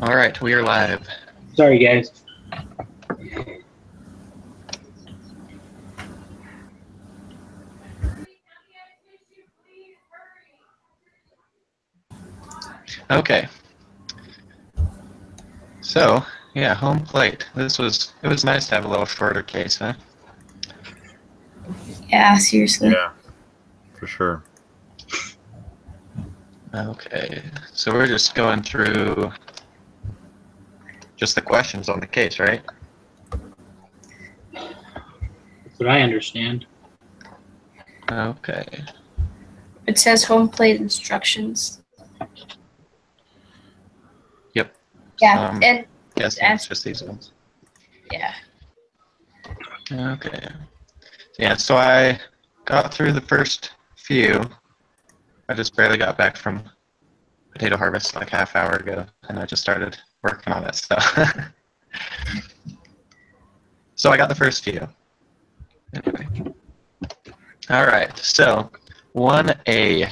All right, we are live. Sorry, guys. Okay. So, yeah, home plate. It was nice to have a little shorter case, huh? Yeah, seriously. Yeah, for sure. Okay. So we're just going through just the questions on the case, right? That's what I understand. Okay. It says home plate instructions. Yep. Yeah, and yes, it's just these ones. yeah. Okay. Yeah, so I got through the first few. I just barely got back from potato harvest like half hour ago, and I just started working on it. So I got the first few. Anyway. All right. So 1A,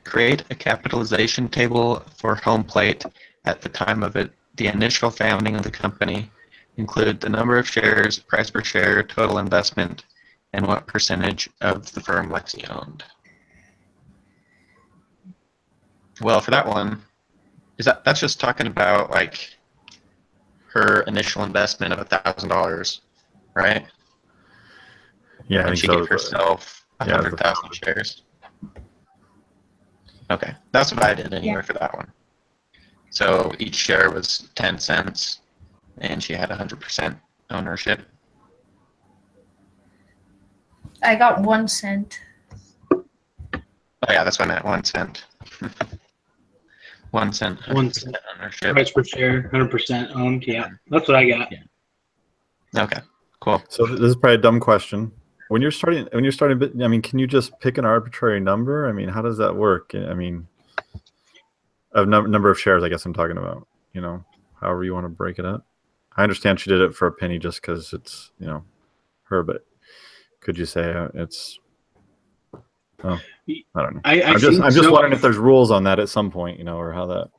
create a capitalization table for Homeplate at the time of the initial founding of the company. Include the number of shares, price per share, total investment, and what percentage of the firm Lexi owned. Well, for that one, that's just talking about like her initial investment of $1,000, right? Yeah, And she gave herself 100,000 shares. Okay, that's what I did anyway for that one. So each share was 10 cents, and she had 100% ownership. I got 1 cent. Oh yeah, that's what I meant, 1 cent. 1 cent, 100% ownership. Price per share, 100% owned. Yeah, that's what I got. Yeah. Okay, cool. So this is probably a dumb question. When you're starting, I mean, can you just pick an arbitrary number? I mean, how does that work? I mean, number of shares, I guess I'm talking about. You know, however you want to break it up. I understand she did it for a penny just because it's, you know, her, but could you say it's? Oh, I don't know. I'm just wondering if there's rules on that at some point, you know, or how that.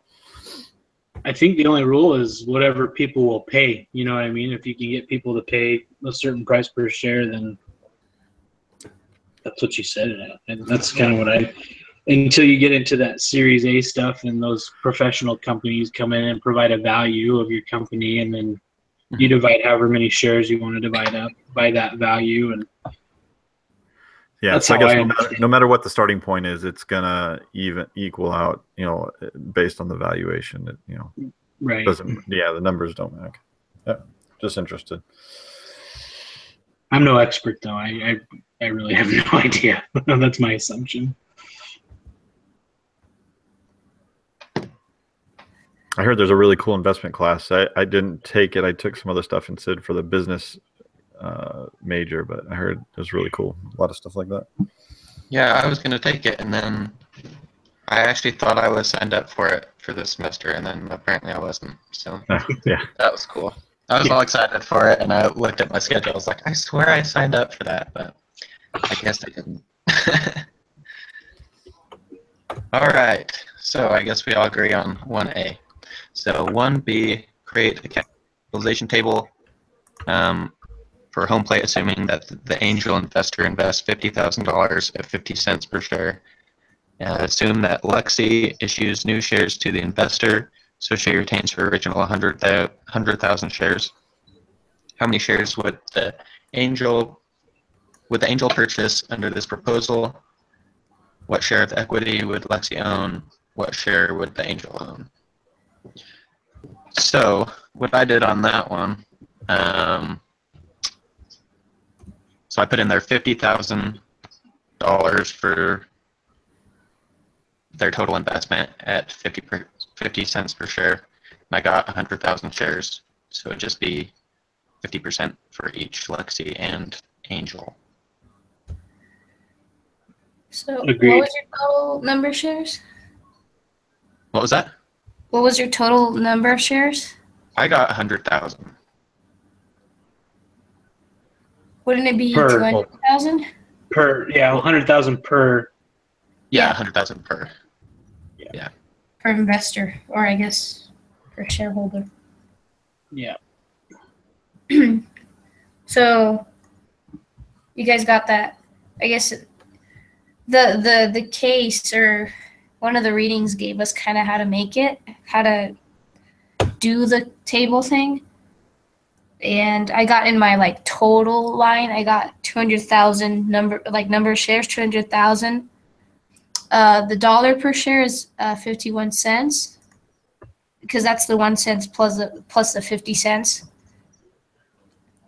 I think the only rule is whatever people will pay. You know what I mean? If you can get people to pay a certain price per share, then that's what you said it at. And that's kind of what until you get into that Series A stuff and those professional companies come in and provide a value of your company, and then you divide however many shares you want to divide up by that value. And yeah, so I guess no matter what the starting point is, it's gonna equal out, you know, based on the valuation. You know, right? The numbers don't matter. Yeah, just interested. I'm no expert though. I really have no idea. That's my assumption. I heard there's a really cool investment class. I didn't take it. I took some other stuff instead for the business major, but I heard it was really cool. A lot of stuff like that. Yeah, I was going to take it, and then I actually thought I was signed up for it for this semester, and then apparently I wasn't. So yeah, that was cool. I was all excited for it, and I looked at my schedule. I was like, I swear I signed up for that, but I guess I didn't. All right, so I guess we all agree on 1A. So 1B, create a capitalization table for Homeplate, assuming that the angel investor invests $50,000 at 50 cents per share. Assume that Lexi issues new shares to the investor, so she retains her original 100,000 shares. How many shares would the angel purchase under this proposal? What share of the equity would Lexi own? What share would the angel own? So what I did on that one, so I put in there $50,000 for their total investment at 50 cents per share, and I got 100,000 shares, so it'd just be 50% for each Lexi and Angel. So Agreed. What was your total number of shares? What was that? What was your total number of shares? I got 100,000. Wouldn't it be Per. 200,000? Per, yeah, 100,000 per. Yeah, 100,000 per. Yeah. per investor, or I guess per shareholder. Yeah. So you guys got that? I guess the case or one of the readings gave us kind of how to make it, how to do the table thing. And I got in my like total line, I got 200,000 number of shares, 200,000. The dollar per share is 51 cents because that's the 1 cent plus the 50 cents.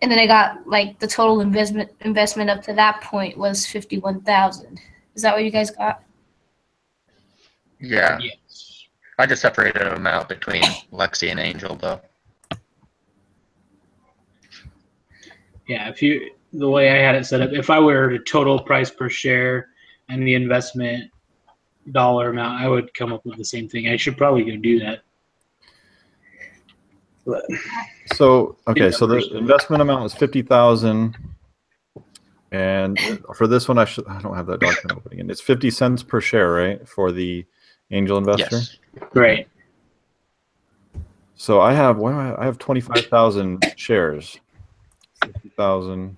And then I got like the total investment up to that point was 51,000. Is that what you guys got? Yeah. Yes. I just separated them out between Lexi and Angel, though. Yeah, the way I had it set up, if I were to total price per share and the investment dollar amount, I would come up with the same thing. I should probably go do that. But So okay, so the investment amount was 50,000, and for this one, I don't have that document opening, and it's 50 cents per share, right, for the angel investor. Yes. right. So I have I have 25,000 shares. 50,000.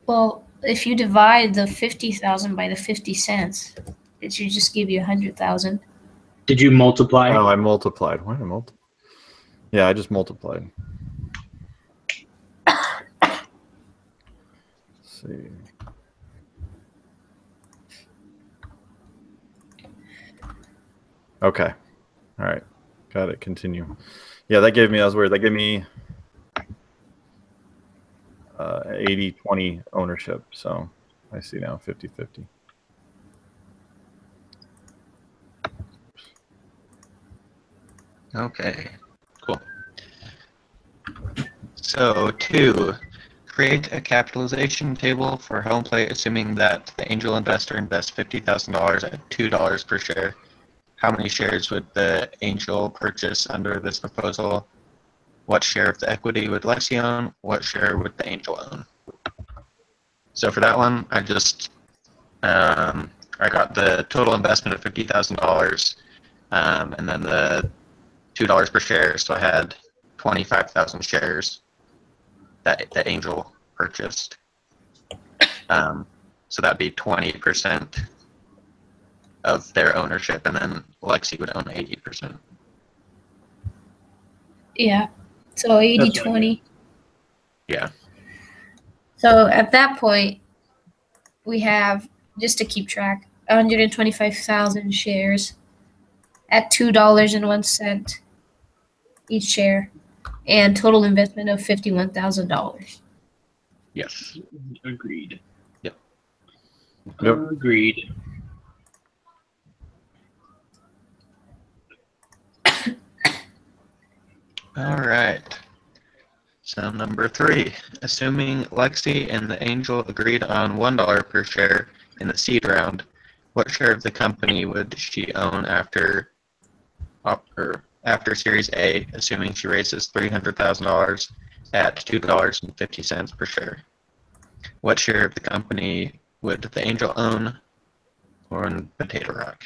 Well, if you divide the 50,000 by the 50 cents, it should just give you 100,000. Did you multiply? Oh, I multiplied. Why did I multiply? Yeah, I just multiplied. Let's see. Okay. All right. Got it. Continue. Yeah, that was weird. That gave me 80-20 ownership. So I see now 50-50. Okay. Cool. So 2, create a capitalization table for Homeplate, assuming that the angel investor invests $50,000 at $2 per share. How many shares would the angel purchase under this proposal? What share of the equity would Lexi own? What share would the angel own? So for that one, I just I got the total investment of $50,000, and then the $2 per share. So I had 25,000 shares that the angel purchased. So that'd be 20% of their ownership, and then Lexi would own 80%. Yeah. So 80-20. Yeah. So at that point, we have, just to keep track, 125,000 shares at $2.01 each share, and total investment of $51,000. Yes. Agreed. Yep. Agreed. All right. So number 3, assuming Lexi and the angel agreed on $1 per share in the seed round, what share of the company would she own after Series A, assuming she raises $300,000 at $2.50 per share? What share of the company would the angel own on Potato Rock?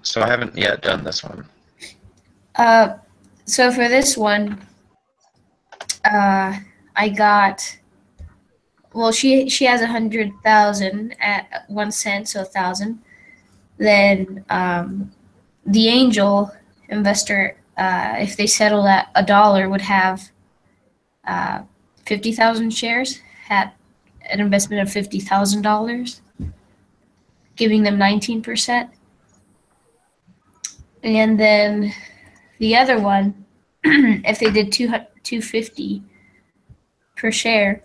So I haven't yet done this one. So for this one, I got. Well, she has 100,000 at 1 cent, so 1,000. Then the angel investor, if they settle at $1, would have 50,000 shares at an investment of $50,000, giving them 19%. And then the other one, if they did $250 per share,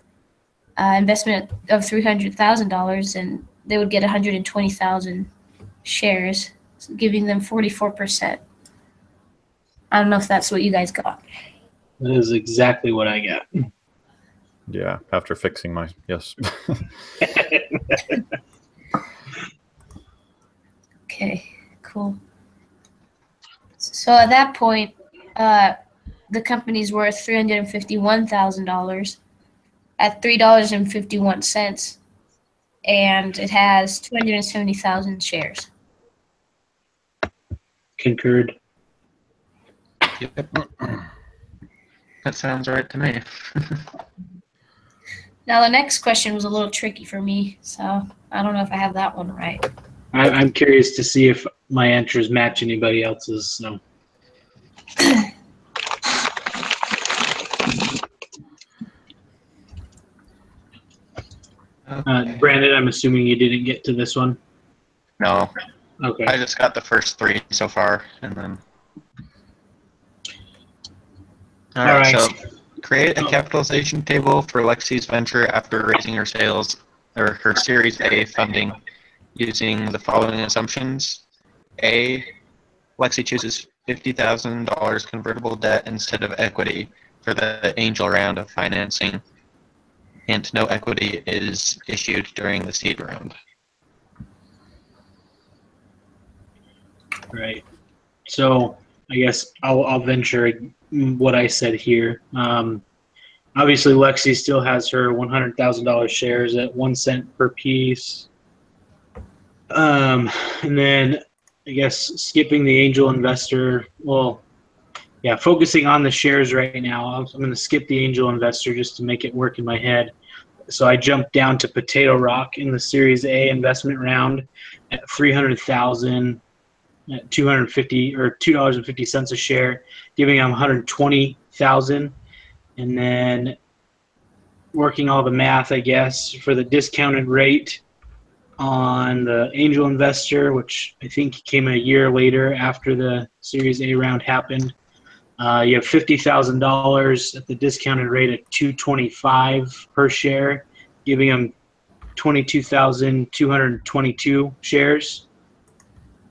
investment of $300,000, and they would get 120,000 shares, giving them 44%. I don't know if that's what you guys got. That is exactly what I got. Yeah, after fixing my yes. Okay, cool. So at that point, the company's worth $351,000, at $3.51, and it has 270,000 shares. Concurred. Yep. That sounds right to me. Now the next question was a little tricky for me, so I don't know if I have that one right. I'm curious to see if my answers match anybody else's. So. Brandon, I'm assuming you didn't get to this one. No, Okay. I just got the first three so far, and then. All right. So create a capitalization table for Lexi's venture after raising her sales or her Series A funding using the following assumptions. A, Lexi chooses $50,000 convertible debt instead of equity for the angel round of financing, and no equity is issued during the seed round. Right. So I guess I'll venture what I said here. Obviously, Lexi still has her $100,000 shares at 1 cent per piece. And then I guess skipping the angel investor. Well, yeah, focusing on the shares right now. I'm going to skip the angel investor just to make it work in my head. So I jumped down to Potato Rock in the Series A investment round at 300,000 at $2.50 a share, giving them 120,000, and then working all the math, I guess, for the discounted rate on the angel investor, which I think came a year later after the Series A round happened. You have $50,000 at the discounted rate at $2.25 per share, giving them 22,222 shares.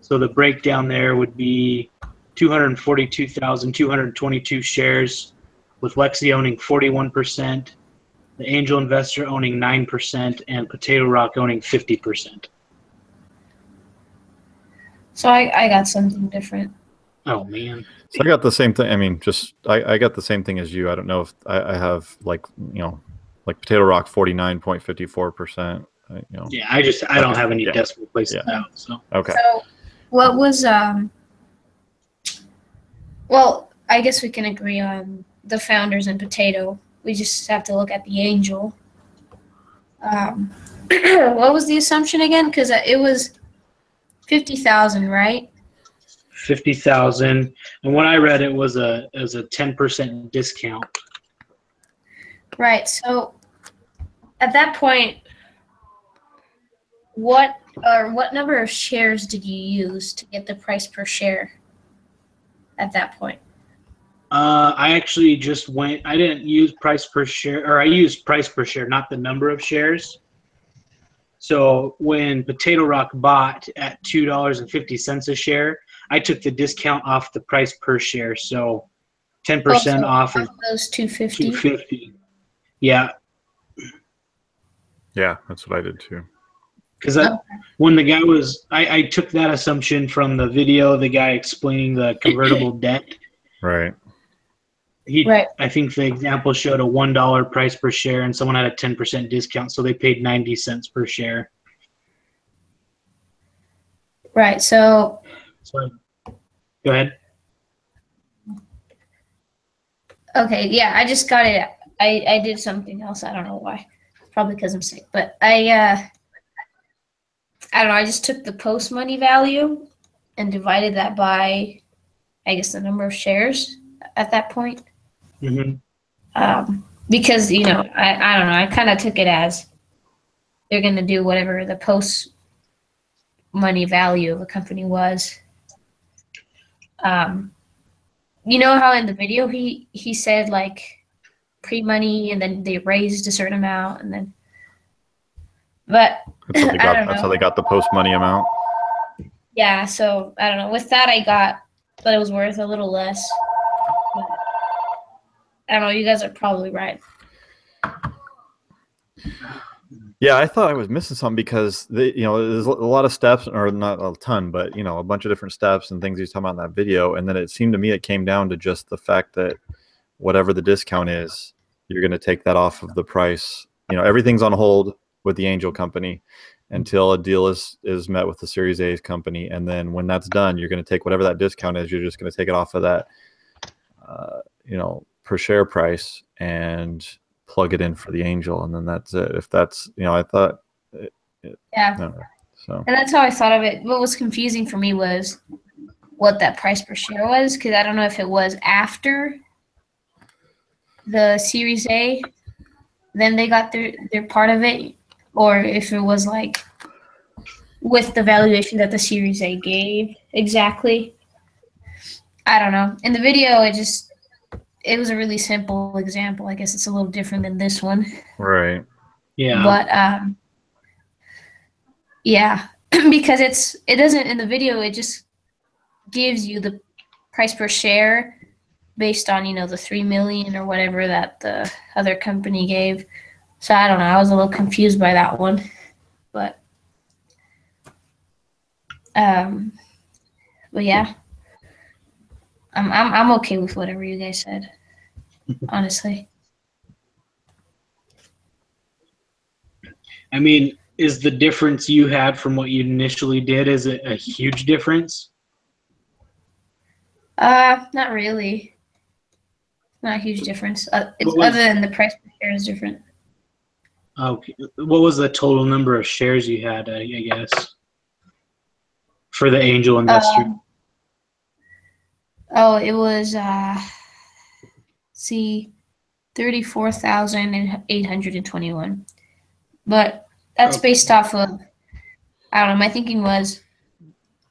So the breakdown there would be 242,222 shares, with Lexi owning 41%, the angel investor owning 9%, and Potato Rock owning 50%. So I got something different. Oh man! So I got the same thing. I mean, I got the same thing as you. I don't know if I have like Potato Rock 49.54%. Yeah, I don't have any decimal places out. So okay. So what was well, I guess we can agree on the founders and Potato. We just have to look at the angel. What was the assumption again? Because it was 50,000, right? 50,000, and when I read it was a 10% discount. Right. So at that point, what number of shares did you use to get the price per share at that point? I actually just went. I didn't use price per share, or I used price per share, not the number of shares. So when Potato Rock bought at $2.50 a share, I took the discount off the price per share. So 10% off of those 250. 250. Yeah. Yeah, that's what I did too. Because when the guy was, I took that assumption from the video, the guy explaining the convertible debt. Right. I think the example showed a $1 price per share, and someone had a 10% discount, so they paid 90 cents per share. Right. So go ahead. Okay. Yeah, I just got it. I did something else. I don't know why. Probably because I'm sick. But I don't know. I just took the post money value and divided that by, I guess, the number of shares at that point. Mm-hmm. Because I don't know. I kind of took it as they're going to do whatever the post money value of a company was. You know how in the video he said like pre-money and then they raised a certain amount and then. But that's how they got the post money amount. Yeah, so I don't know. With that, I thought it was worth a little less. But I don't know. You guys are probably right. Yeah, I thought I was missing something because there's a lot of steps, or not a ton, but a bunch of different steps and things he's talking about in that video. And then it seemed to me it came down to just the fact that whatever the discount is, you're going to take that off of the price. You know, everything's on hold with the angel company until a deal is met with the Series A company, and then when that's done, you're going to take whatever that discount is. You're just going to take it off of that, you know, per share price and plug it in for the angel, and then that's it. If that's, you know, I thought, Yeah. no, so And that's how I thought of it. What was confusing for me was what that price per share was, because I don't know if it was after the Series A, then they got their part of it, or if it was like with the valuation that the Series A gave exactly. I don't know. In the video, it was a really simple example. I guess it's a little different than this one. right. Yeah. But yeah, because it doesn't, in the video, it just gives you the price per share based on, you know, the 3 million or whatever that the other company gave. So I don't know. I was a little confused by that one, but yeah, I'm okay with whatever you guys said, honestly. I mean, is the difference you had from what you initially did, is it a huge difference? Not really. Not a huge difference. It's What was- other than the price per share is different. Okay. What was the total number of shares you had, I guess, for the angel investor? It was 34,821. But that's Okay. based off of, I don't know, my thinking was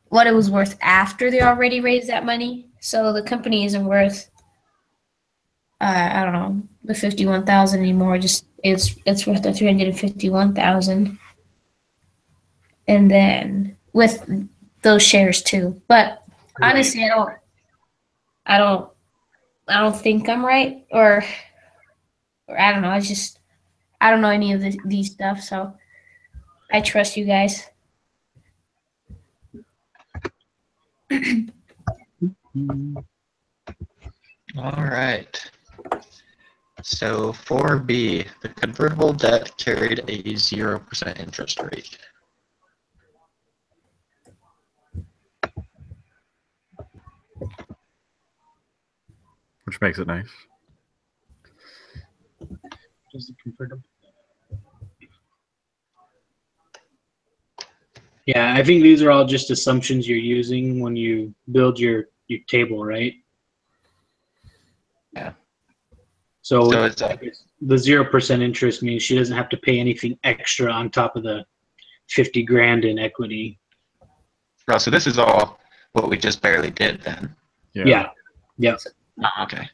what it was worth after they already raised that money. So the company isn't worth I don't know, the 51,000 anymore. Just it's worth the 351,000. And then with those shares too. But honestly, I don't think I'm right, or I don't know. I don't know any of these stuff, so I trust you guys. All right. So 4B, the convertible debt carried a 0% interest rate. Which makes it nice. Does it convert them? Yeah, I think these are all just assumptions you're using when you build your table, right? Yeah. So So it's the 0% interest means she doesn't have to pay anything extra on top of the 50 grand in equity. oh, so this is all what we just barely did then. Yeah. Oh, okay.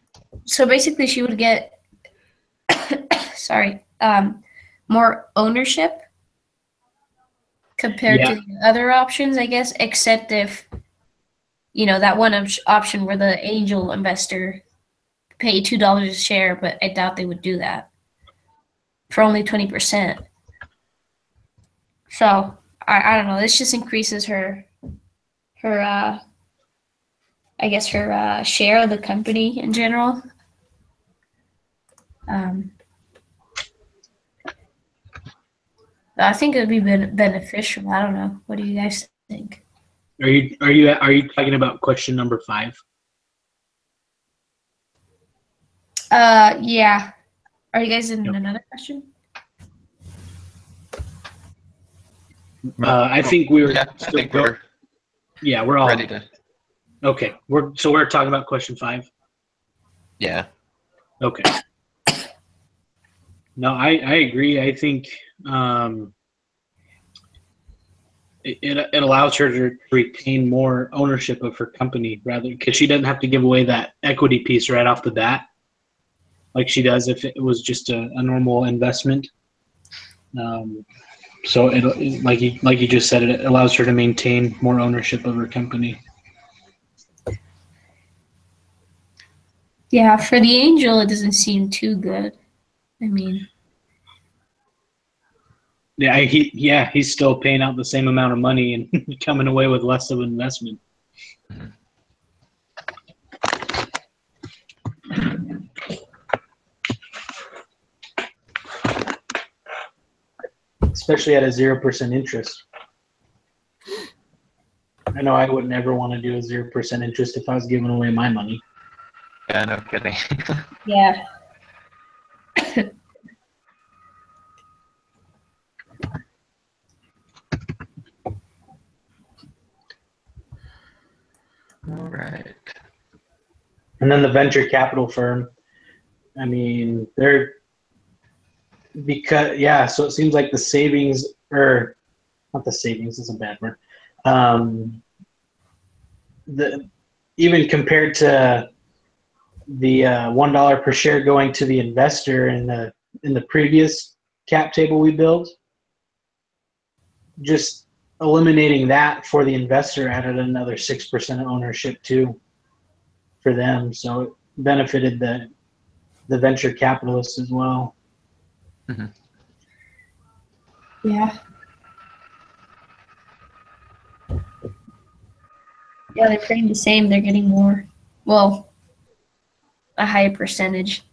So basically, she would get, more ownership compared to the other options, I guess, except if, you know, that one option where the angel investor paid $2 a share, but I doubt they would do that for only 20%. So I don't know. This just increases her I guess her share of the company in general. I think it would be beneficial. I don't know. What do you guys think? Are you talking about question number 5? Yeah. Are you guys in another question? I think we were. Yeah, I think we're we're all ready to. Okay. We're talking about question 5. Yeah. Okay. No, I agree. I think it allows her to retain more ownership of her company, rather, because she doesn't have to give away that equity piece right off the bat, like she does if it was just a normal investment. So it, like you just said, it allows her to maintain more ownership of her company. Yeah, for the angel, it doesn't seem too good. I mean, Yeah, he's still paying out the same amount of money and coming away with less of an investment. especially at a 0% interest. I know I would never want to do a 0% interest if I was giving away my money. Yeah, no kidding. Yeah. All right. And then the venture capital firm, I mean, they're because so it seems like the savings, or not the savings is a bad word. The even compared to the $1 per share going to the investor in the previous cap table we built, just eliminating that for the investor added another 6% ownership too for them. So it benefited the venture capitalists as well. Mm-hmm. Yeah. Yeah, they're paying the same. They're getting more. Well, a higher percentage.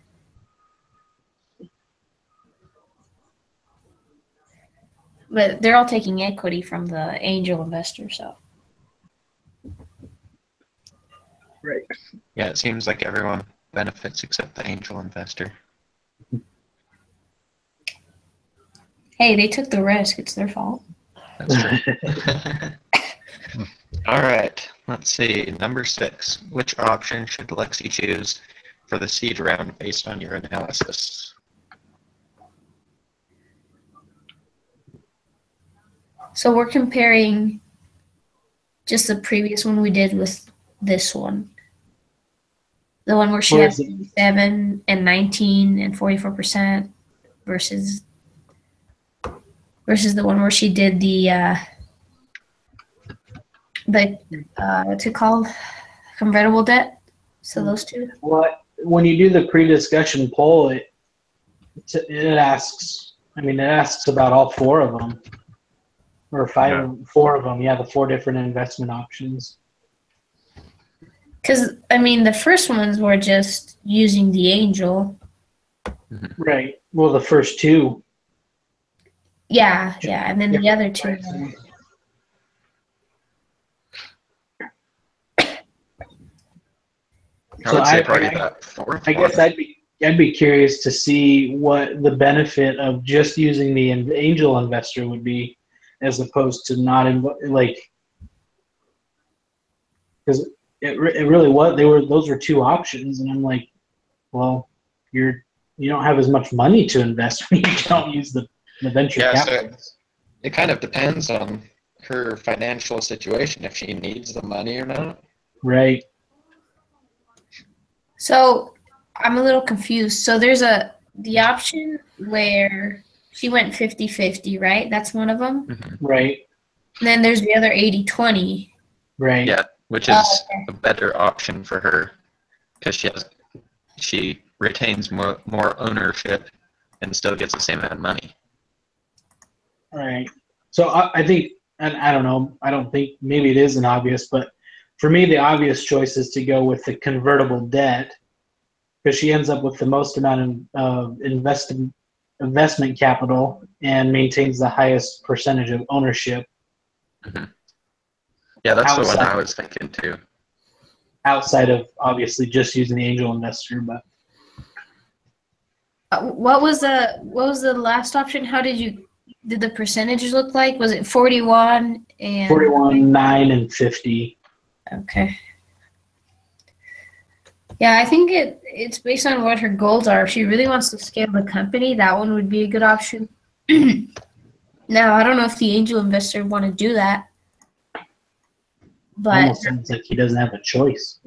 But they're all taking equity from the angel investor, so. Right. Yeah, it seems like everyone benefits except the angel investor. Hey, they took the risk. It's their fault. That's true. All right, let's see. Number 6. Which option should Lexi choose for the seed round based on your analysis? So we're comparing just the previous one we did with this one. The one where she had 7 and 19 and 44% versus the one where she did the what's it called? Convertible debt. So those two. When you do the pre-discussion poll, it asks. I mean, it asks about all 4 of them, or 4 of them. Yeah, the 4 different investment options. Because I mean, the first ones were just using the angel. Right. Well, the first 2. Yeah, and then the other 2. I would say probably that 4th I guess I'd be curious to see what the benefit of just using the angel investor would be, as opposed to not because it really was those were 2 options, and I'm like, well, you don't have as much money to invest when you don't use the venture capital. So it kind of depends on her financial situation, if she needs the money or not. Right. So I'm a little confused. So there's the option where she went 50-50, right? That's one of them. Mm-hmm. Right. And then there's the other 80-20. Right. Yeah, which is a better option for her because she retains more ownership and still gets the same amount of money. Right. So I think, and I don't know, I don't think, maybe it isn't obvious, but for me, the obvious choice is to go with the convertible debt, because she ends up with the most amount of investment capital and maintains the highest percentage of ownership. Mm-hmm. Yeah, that's the one I was thinking too. Outside of obviously just using the angel investor, but what was the last option? How did the percentages look like? Was it 41 and 41, 9, and 50? Okay. Yeah, I think it's based on what her goals are. If she really wants to scale the company, that one would be a good option. Now, I don't know if the angel investor would want to do that. But almost sounds like he doesn't have a choice.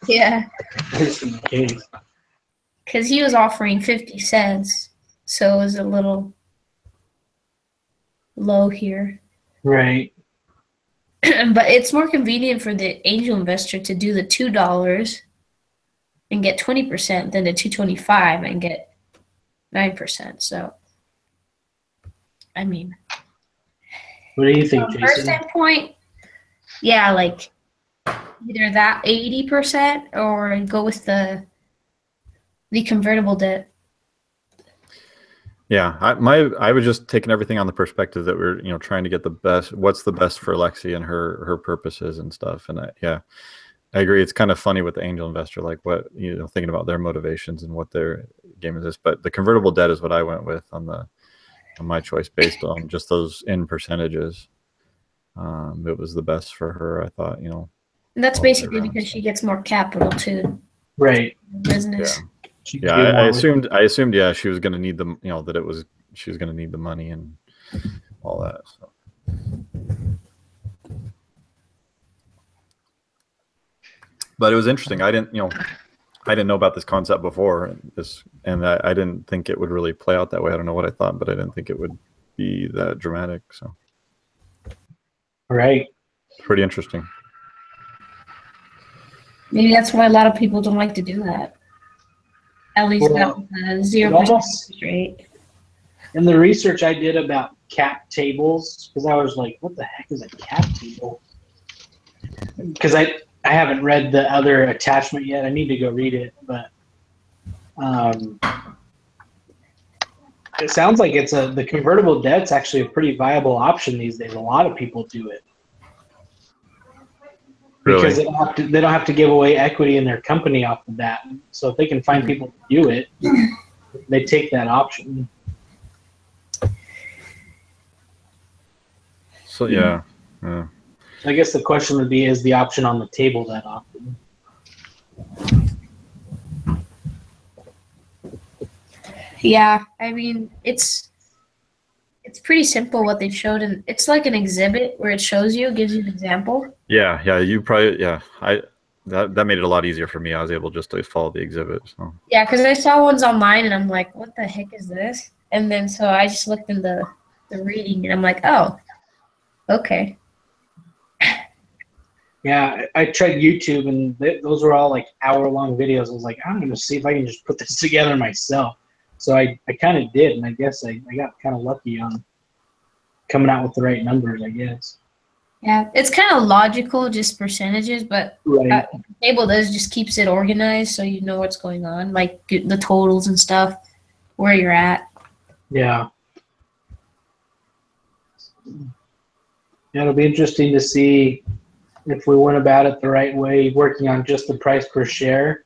Yeah. Just in case. Because he was offering 50 cents, so it was a little low here. Right. But it's more convenient for the angel investor to do the $2 and get 20% than the $2.25 and get 9%. So, I mean, what do you think, from Jason? her standpoint, yeah, like either that 80% or go with the convertible debt. Yeah, I was just taking everything on the perspective that we're trying to get the best. What's the best for Lexi and her purposes and stuff. And I agree. It's kind of funny with the angel investor, like what thinking about their motivations and what their game is. But the convertible debt is what I went with on my choice based on just those in percentages. It was the best for her, I thought. And that's all the way basically around, because so. she gets more capital to Right. the business. She Yeah, can do I more with- assumed, yeah, she was going to need she was going to need the money and all that. So. But it was interesting. I didn't know about this concept before, and I didn't think it would really play out that way. I don't know what I thought, but I didn't think it would be that dramatic. So, Right. pretty interesting. Maybe that's why a lot of people don't like to do that. At least Well, not 0% almost- rate. In the research I did about cap tables, because I was like, what the heck is a cap table? Because I haven't read the other attachment yet. I need to go read it, but it sounds like the convertible debt's actually a pretty viable option these days. A lot of people do it. Because Really? they don't have to give away equity in their company off the bat. So if they can find people to do it, they take that option. So yeah. I guess the question would be, is the option on the table that often? Yeah, I mean, it's pretty simple what they showed, and it's like an exhibit where it shows you, gives you an example. Yeah. You probably that made it a lot easier for me. I was able just to follow the exhibit. So. Yeah, because I saw ones online, and I'm like, what the heck is this? And then so I just looked in the reading, and I'm like, oh, okay. Yeah, I tried YouTube, and those were all like hour-long videos. I was like, I'm going to see if I can just put this together myself. So I kind of did, and I guess I got kind of lucky on coming out with the right numbers, I guess. Yeah, it's kind of logical, just percentages, but Right. the table just keeps it organized so you know what's going on, like the totals and stuff, where you're at. Yeah. Yeah, it'll be interesting to see if we went about it the right way, working on just the price per share,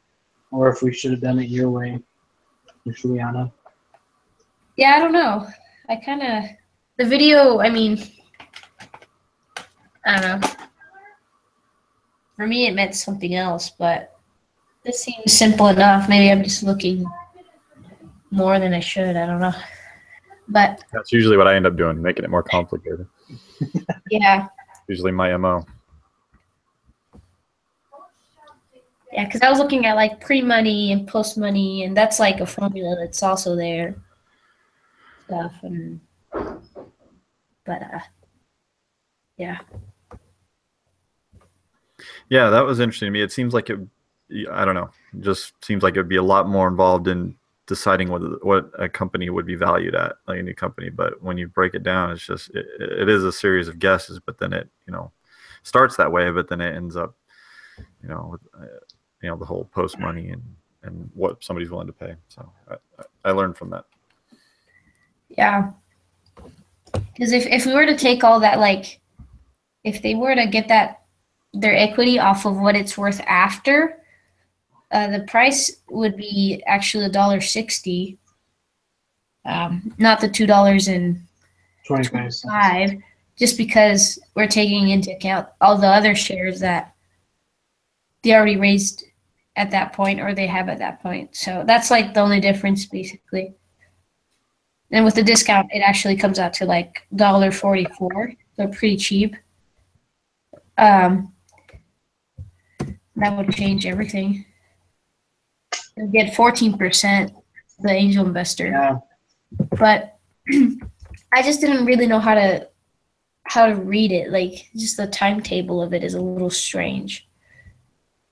or if we should have done it your way, Juliana. Yeah, I don't know. The video, I mean, I don't know. For me, it meant something else, but this seems simple enough. Maybe I'm just looking more than I should. I don't know. But That's usually what I end up doing, making it more complicated. yeah. Usually my MO. Yeah, because I was looking at like pre-money and post-money, and that's like a formula that's also there. Stuff but yeah. Yeah, that was interesting to me. It seems like I don't know, it just seems like it would be a lot more involved in deciding what a company would be valued at, like a new company. But when you break it down, it's just it is a series of guesses. But then it starts that way, but then it ends up with the whole post money and what somebody's willing to pay. So I learned from that. Yeah. Because if we were to take all that, like, if they were to get their equity off of what it's worth after, the price would be actually $1.60, not the $2.25, just because we're taking into account all the other shares that they already raised at that point or they have at that point. So that's like the only difference, basically. And with the discount, it actually comes out to like $1.44, so pretty cheap. That would change everything. You'll get 14%, the angel investor. Yeah. But I just didn't really know how to read it. Like, just the timetable of it is a little strange.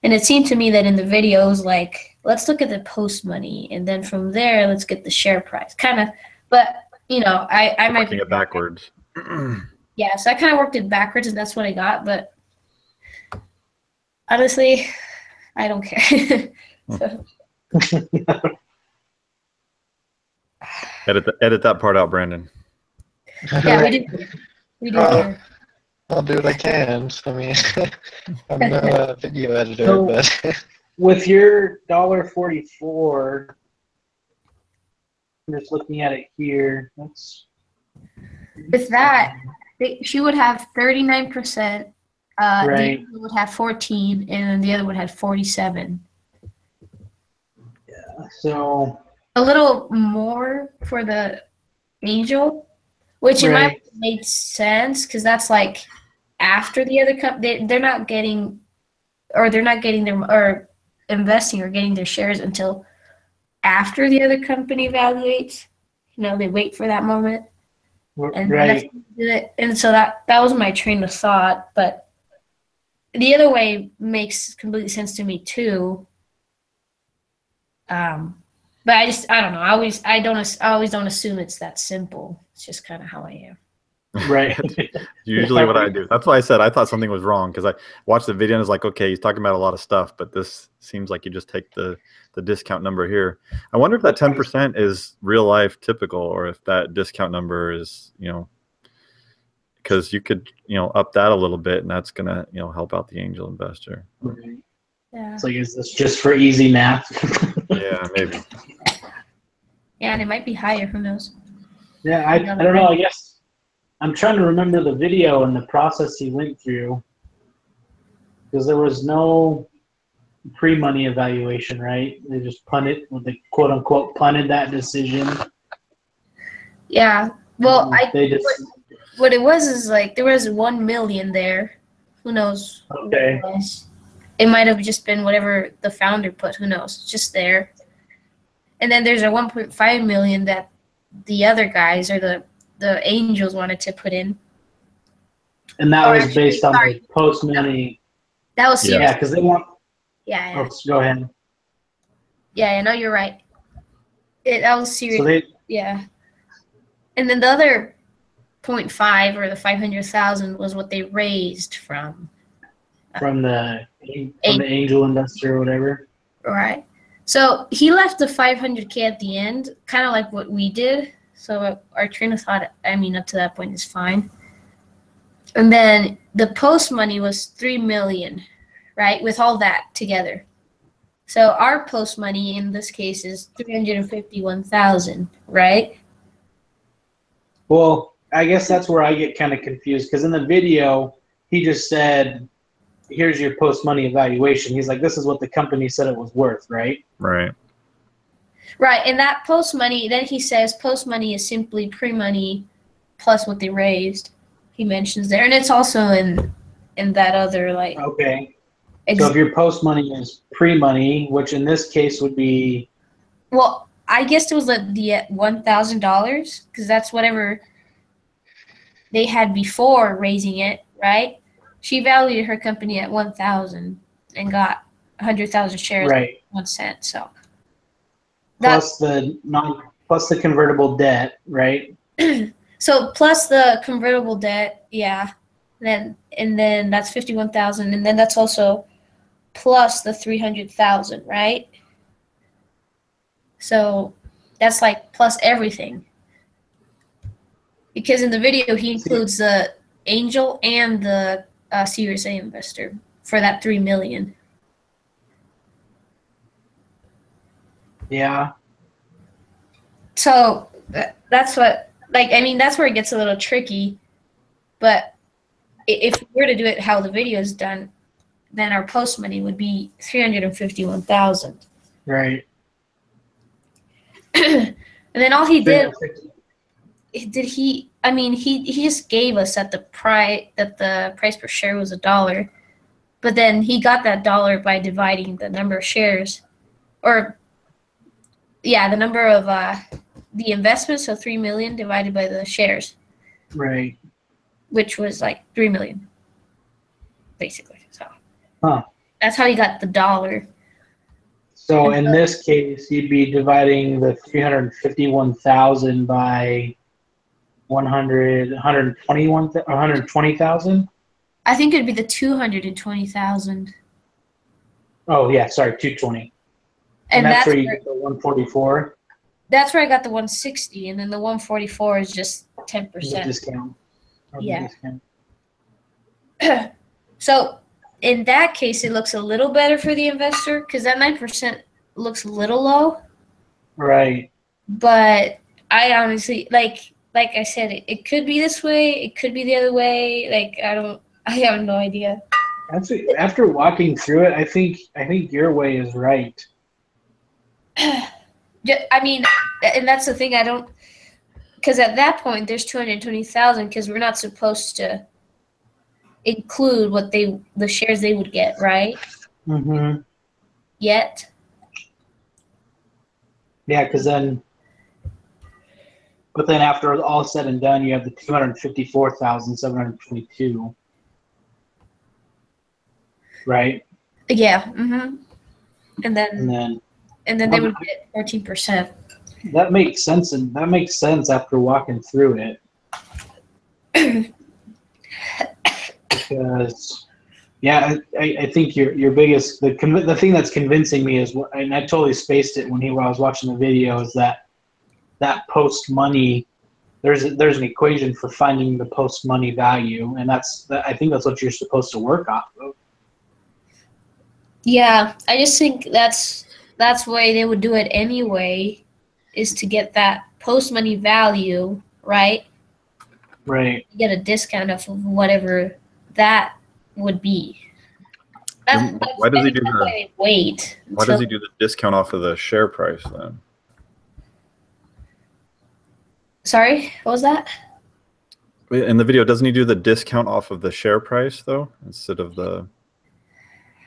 And it seemed to me that in the videos, like, let's look at the post money, and then from there, let's get the share price. Kind of. But, I might Working it backwards. Yeah, so I kind of worked it backwards, and that's what I got. But honestly, I don't care. So, Edit that part out, Brandon. Yeah, we do Oh. here. I'll do what I can. I mean, I'm no video editor, So- but With your $1.44, I'm just looking at it here. That's With that, she would have 39%. Right. The other would have 14, and then the other would have 47. so A little more for the angel, which in my Right. opinion made sense because that's like after the other they're not getting their or investing or getting their shares until after the other company evaluates. They wait for that moment, and that's right. it. And so that was my train of thought. But the other way makes complete sense to me too. But I don't know. I always don't assume it's that simple. It's just kind of how I am. Right. Usually what I do. That's why I said I thought something was wrong, because I watched the video and was like, okay, he's talking about a lot of stuff, but this seems like you just take the discount number here. I wonder if that 10% is real life typical, or if that discount number is, because you could, up that a little bit, and that's gonna, help out the angel investor. Right. Yeah. It's like, is this just for easy math? Yeah, maybe. Yeah, and it might be higher. Who knows? Yeah, I don't know. I guess I'm trying to remember the video and the process he went through, because there was no pre-money evaluation, right? They just punted, they quote unquote punted that decision. Yeah. Well, They just what it was is like there was 1 million there. Who knows? Okay. What it was. It might have just been whatever the founder put. Who knows? It's just there. And then there's a 1.5 million that the other guys or the angels wanted to put in. and that Or was actually, based on sorry. the post-money. That was Yeah. serious. Yeah, because they want. Yeah. Oh, go ahead. Yeah. No, you're right. That was serious. So they Yeah. And then the other 0.5 or the 500,000 was what they raised from. from the angel investor or whatever. Right. So he left the 500K at the end, kind of like what we did. So our train of thought, up to that point is fine. And then the post money was 3 million, right? With all that together. So our post money in this case is 351,000, right? Well, I guess that's where I get kind of confused, because in the video he just said, "Here's your post-money evaluation." He's like, "This is what the company said it was worth," right? Right. Right. And that post money, then he says post money is simply pre-money plus what they raised. He mentions there. And it's also in that other like Okay. So if your post-money is pre-money, which in this case would be, well, I guess it was the $1,000 because that's whatever they had before raising it, right? She valued her company at 1,000 and got 100,000 shares right, at 1 cent. So plus the convertible debt, right? so plus the convertible debt, yeah. And then that's 51,000, and then that's also plus the 300,000, right? So that's like plus everything. Because in the video he includes the angel and the Series A investor for that 3 million. Yeah. So that's what that's where it gets a little tricky. But if we were to do it how the video is done, then our post money would be 351,000. Right. And then all he did he just gave us that the price per share was $1, but then he got that dollar by dividing the number of shares, or the number of the investment, so 3 million divided by the shares, Right. which was like 3 million, basically. So Huh. that's how he got the dollar. So in this case, you'd be dividing the 351,000 by 120,000. I think it'd be the 220,000, Oh yeah, sorry, 220. And that's where you get the 144. That's where I got the 160, and then the 144 is just The 10%. discount. Yeah. Discount. So in that case, it looks a little better for the investor because that 9% looks a little low. Right. But I honestly like I said, it could be this way, it could be the other way. Like I have no idea. After walking through it, I think your way is right. I mean, and that's the thing. I don't, because at that point there's 220,000 because we're not supposed to include what the shares they would get, right? Mm-hmm. Yet. Yeah, but then after all said and done, you have the 254,722, right? Yeah. Mm-hmm. And then they would get 14%. That makes sense, and that makes sense after walking through it. Because, yeah, I think your biggest the thing that's convincing me is, and I totally spaced it when I was watching the video, is that post money, there's an equation for finding the post money value, and I think that's what you're supposed to work off of. Yeah, I just think that's why they would do it anyway, is to get that post money value, right? Right. You get a discount of whatever that would be. Why does he do why they wait Why does he do the discount off of the share price then? Sorry, what was that? In the video, doesn't he do the discount off of the share price though, instead of the?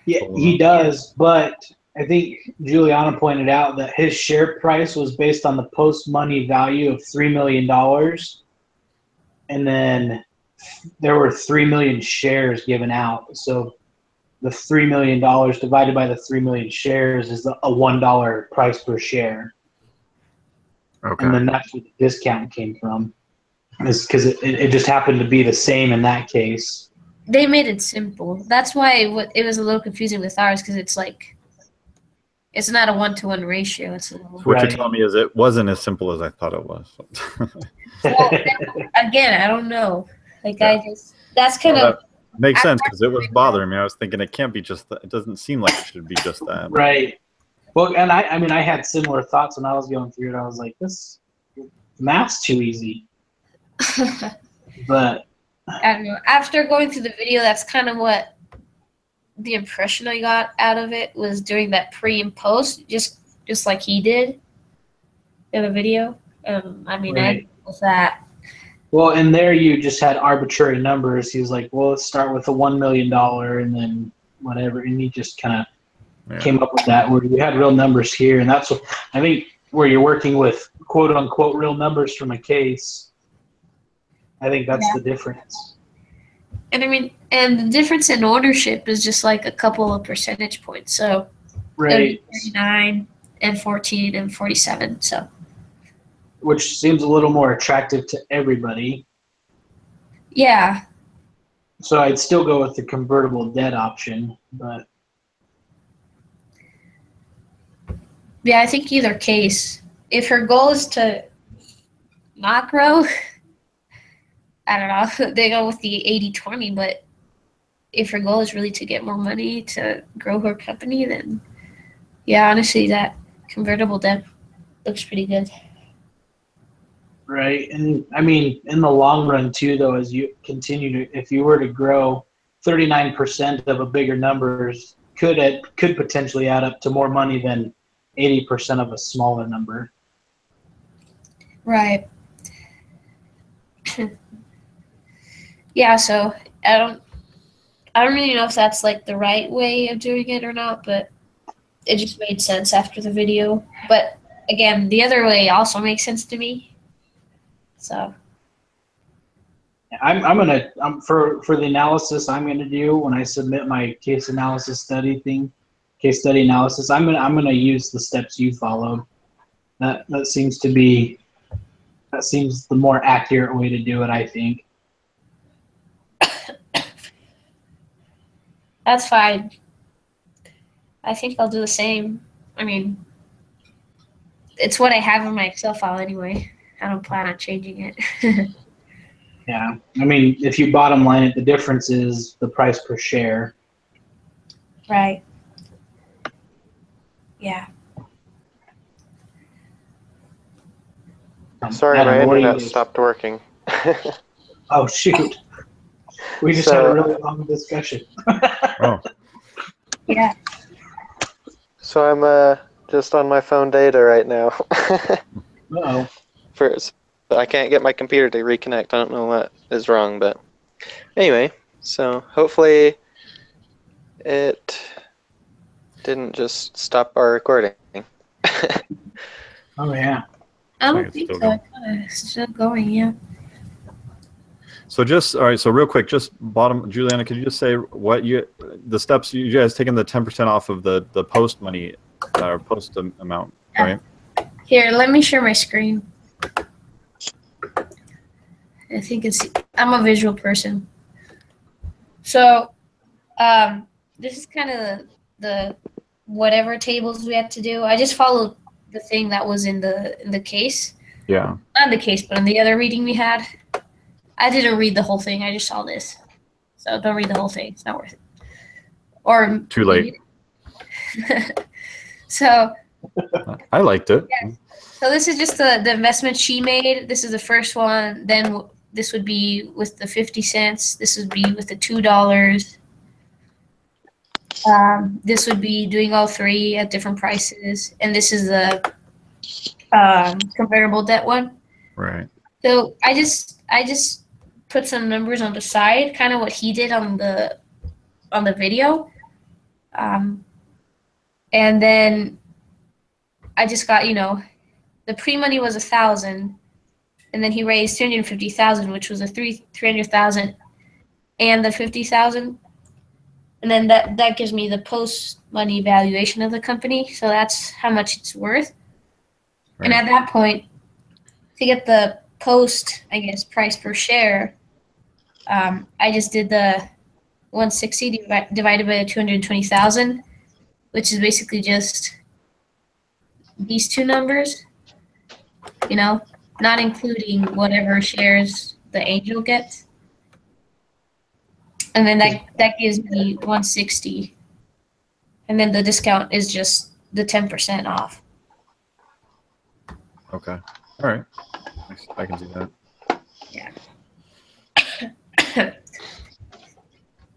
Yeah, he does, but I think Juliana pointed out that his share price was based on the post money value of $3 million, and then there were 3 million shares given out. So the $3 million divided by the 3 million shares is a $1 price per share. Okay. And then that's where the discount came from. Is because it just happened to be the same in that case. They made it simple. That's why it was a little confusing with ours, because it's like it's not a 1-to-1 ratio. It's a little. So what you're telling me is it wasn't as simple as I thought it was. Well, again, I don't know. Like yeah. That's kind of makes sense because it was bothering me. I was thinking it can't be just that. It doesn't seem like it should be just that. Right. Well, and I mean, I had similar thoughts when I was going through it. I was like, this math's too easy. But I don't know. After going through the video, that's kind of what the impression I got out of it was during that pre and post, just like he did in the video. I mean, right. I with that. Well, and there you just had arbitrary numbers. He was like, well, let's start with a $1 million and then whatever. And he just kind of came up with that, where you had real numbers here. And that's what I think, where you're working with quote unquote real numbers from a case. I think that's the difference. And I mean, and the difference in ownership is just like a couple of percentage points. So, right, 39 and 14 and 47. So, which seems a little more attractive to everybody. Yeah. So I'd still go with the convertible debt option, but yeah, I think either case, if her goal is to not grow, I don't know, they go with the 80-20, but if her goal is really to get more money to grow her company, then yeah, honestly, that convertible debt looks pretty good. Right. And I mean, in the long run too, though, as you continue to, if you were to grow, 39% of a bigger numbers could potentially add up to more money than 80% of a smaller number. Right. Yeah, so I don't really know if that's like the right way of doing it or not, but it just made sense after the video. But again, the other way also makes sense to me. So I'm gonna for the analysis I'm gonna do when I submit my case study analysis. I'm gonna use the steps you followed. That seems the more accurate way to do it, I think. That's fine. I think I'll do the same. I mean, it's what I have in my Excel file anyway. I don't plan on changing it. Yeah. I mean, if you bottom line it, the difference is the price per share. Right. Yeah. Sorry, Adam, my what do you internet guys- stopped working. Oh, shoot. We just had a really long discussion. Oh, Yeah. So I'm just on my phone data right now. Uh-oh. First, I can't get my computer to reconnect. I don't know what is wrong, but anyway, so hopefully it didn't just stop our recording. Oh, yeah. I I don't think think it's so. still It's still going, yeah. so just all right. So real quick, just bottom, Juliana, could you just say what the steps you guys taking the 10% off of the post money or post amount, right? Here, let me share my screen. I think I'm a visual person. So, this is kind of the whatever tables we had to do. I just followed the thing that was in the case. Yeah. Not the case, but in the other reading we had. I didn't read the whole thing. I just saw this. So don't read the whole thing. It's not worth it. Or Too late. So I liked it. Yeah. So this is just the investment she made. This is the first one. Then this would be with the 50 cents. This would be with the $2. This would be doing all three at different prices. And this is the convertible debt one. Right. So I just put some numbers on the side, kind of what he did on the video. And then I just got, the pre-money was 1,000, and then he raised 250,000, which was a 300,000, and the 50,000, and then that gives me the post-money valuation of the company. So that's how much it's worth. Right. And at that point, to get the post, I guess, price per share, I just did the 160 divided by the 220,000, which is basically just these two numbers. Not including whatever shares the angel gets. And then that gives me 160. And then the discount is just the 10% off. Okay. All right. I can see that. Yeah.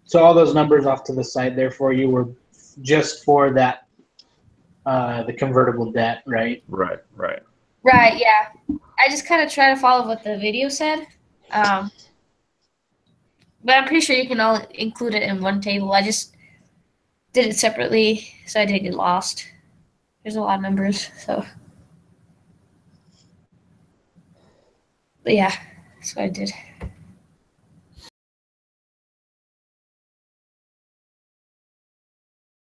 So all those numbers off to the side there for you were just for that, the convertible debt, right? Right. Right. Right, yeah. I just kind of try to follow what the video said. But I'm pretty sure you can all include it in one table. I just did it separately, so I didn't get lost. There's a lot of numbers, so. But yeah, that's what I did.